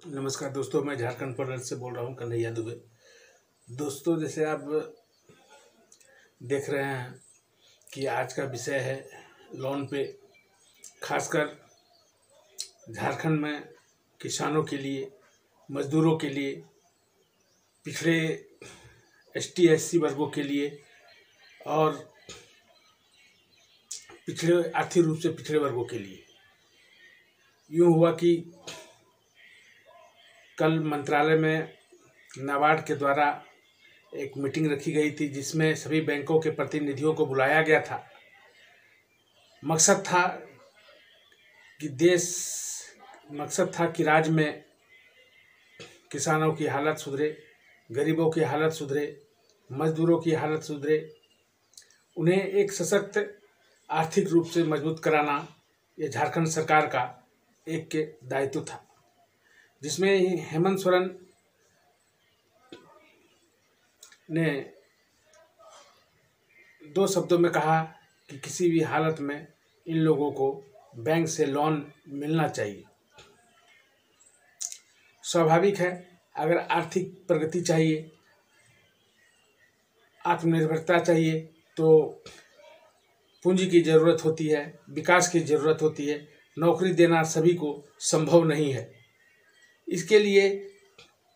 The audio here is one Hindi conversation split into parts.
नमस्कार दोस्तों, मैं झारखंड पलट से बोल रहा हूँ, कन्हैया दुबे। दोस्तों, जैसे आप देख रहे हैं कि आज का विषय है लोन पे, खासकर झारखंड में किसानों के लिए, मजदूरों के लिए, पिछड़े एसटी एससी वर्गों के लिए और पिछड़े आर्थिक रूप से पिछड़े वर्गों के लिए। यूँ हुआ कि कल मंत्रालय में नाबार्ड के द्वारा एक मीटिंग रखी गई थी, जिसमें सभी बैंकों के प्रतिनिधियों को बुलाया गया था। मकसद था कि राज्य में किसानों की हालत सुधरे, गरीबों की हालत सुधरे, मजदूरों की हालत सुधरे, उन्हें एक सशक्त आर्थिक रूप से मजबूत कराना ये झारखंड सरकार का एक दायित्व था, जिसमें हेमंत सोरेन ने 2 शब्दों में कहा कि किसी भी हालत में इन लोगों को बैंक से लोन मिलना चाहिए। स्वाभाविक है, अगर आर्थिक प्रगति चाहिए, आत्मनिर्भरता चाहिए, तो पूंजी की ज़रूरत होती है, विकास की ज़रूरत होती है। नौकरी देना सभी को संभव नहीं है। इसके लिए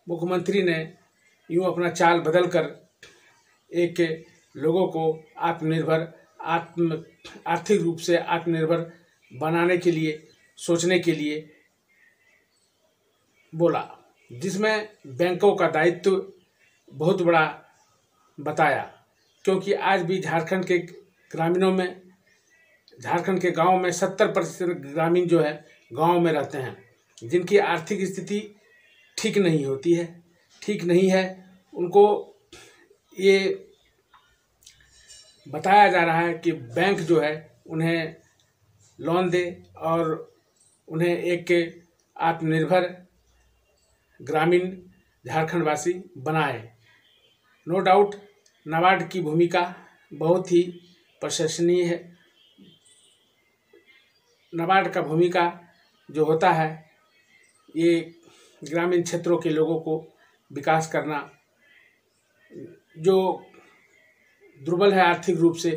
मुख्यमंत्री ने यूँ अपना चाल बदल कर एक लोगों को आर्थिक रूप से आत्मनिर्भर बनाने के लिए, सोचने के लिए बोला, जिसमें बैंकों का दायित्व बहुत बड़ा बताया। क्योंकि आज भी झारखंड के ग्रामीणों में, झारखंड के गांव में 70% ग्रामीण जो है गांव में रहते हैं, जिनकी आर्थिक स्थिति ठीक नहीं है। उनको ये बताया जा रहा है कि बैंक जो है उन्हें लोन दे और उन्हें एक आत्मनिर्भर ग्रामीण झारखंडवासी बनाए। नो डाउट नाबार्ड की भूमिका बहुत ही प्रशंसनीय है। नाबार्ड का भूमिका जो होता है, ये ग्रामीण क्षेत्रों के लोगों को विकास करना, जो दुर्बल है आर्थिक रूप से,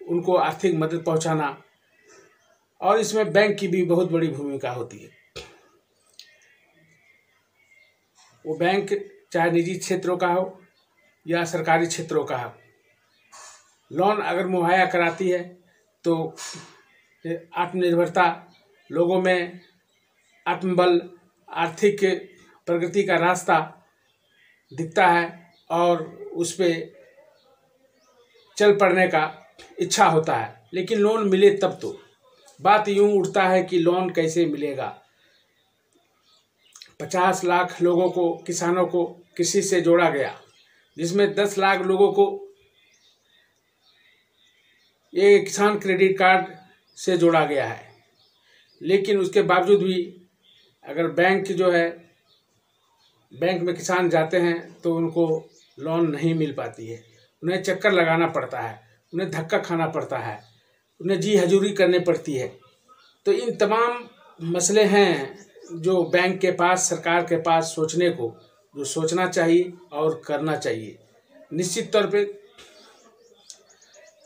उनको आर्थिक मदद पहुंचाना, और इसमें बैंक की भी बहुत बड़ी भूमिका होती है। वो बैंक चाहे निजी क्षेत्रों का हो या सरकारी क्षेत्रों का हो, लोन अगर मुहैया कराती है तो आत्मनिर्भरता, लोगों में आत्मबल, आर्थिक प्रगति का रास्ता दिखता है और उस पे चल पड़ने का इच्छा होता है। लेकिन लोन मिले तब तो बात यूँ उठता है कि लोन कैसे मिलेगा। 50 लाख लोगों को, किसानों को कृषि से जोड़ा गया, जिसमें 10 लाख लोगों को ये किसान क्रेडिट कार्ड से जोड़ा गया है। लेकिन उसके बावजूद भी अगर बैंक में किसान जाते हैं तो उनको लोन नहीं मिल पाती है। उन्हें चक्कर लगाना पड़ता है, उन्हें धक्का खाना पड़ता है, उन्हें जी हजूरी करनी पड़ती है। तो इन तमाम मसले हैं जो बैंक के पास, सरकार के पास जो सोचना चाहिए और करना चाहिए। निश्चित तौर पे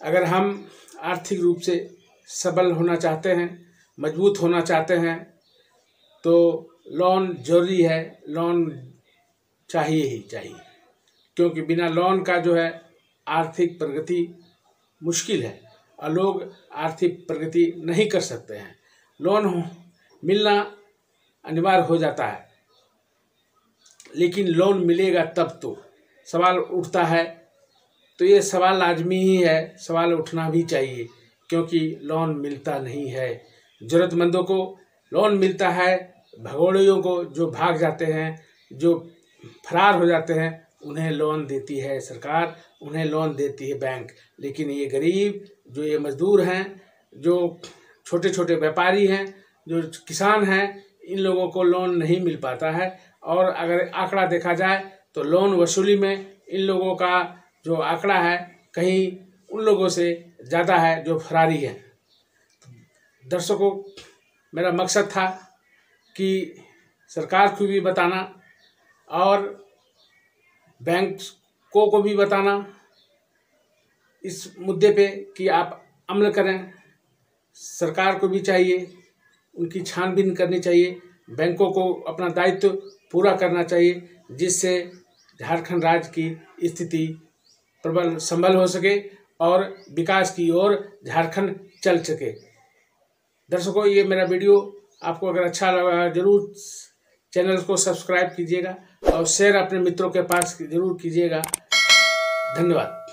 अगर हम आर्थिक रूप से सबल होना चाहते हैं, मजबूत होना चाहते हैं, तो लोन जरूरी है, लोन चाहिए ही चाहिए। क्योंकि बिना लोन का जो है आर्थिक प्रगति मुश्किल है और लोग आर्थिक प्रगति नहीं कर सकते हैं। लोन मिलना अनिवार्य हो जाता है, लेकिन लोन मिलेगा तब तो सवाल उठता है। तो ये सवाल लाजमी ही है, सवाल उठना भी चाहिए, क्योंकि लोन मिलता नहीं है। ज़रूरतमंदों को लोन मिलता है, भगोड़ियों को जो भाग जाते हैं, जो फरार हो जाते हैं, उन्हें लोन देती है सरकार, उन्हें लोन देती है बैंक। लेकिन ये गरीब, जो ये मजदूर हैं, जो छोटे छोटे व्यापारी हैं, जो किसान हैं, इन लोगों को लोन नहीं मिल पाता है। और अगर आंकड़ा देखा जाए तो लोन वसूली में इन लोगों का जो आंकड़ा है, कहीं उन लोगों से ज़्यादा है जो फरारी हैं। दर्शकों, मेरा मकसद था कि सरकार को भी बताना और बैंकों को भी बताना इस मुद्दे पे कि आप अमल करें। सरकार को भी चाहिए, उनकी छानबीन करनी चाहिए, बैंकों को अपना दायित्व पूरा करना चाहिए, जिससे झारखंड राज्य की स्थिति प्रबल संबल हो सके और विकास की ओर झारखंड चल सके। दर्शकों, ये मेरा वीडियो आपको अगर अच्छा लगा जरूर चैनल को सब्सक्राइब कीजिएगा और शेयर अपने मित्रों के पास जरूर कीजिएगा। धन्यवाद।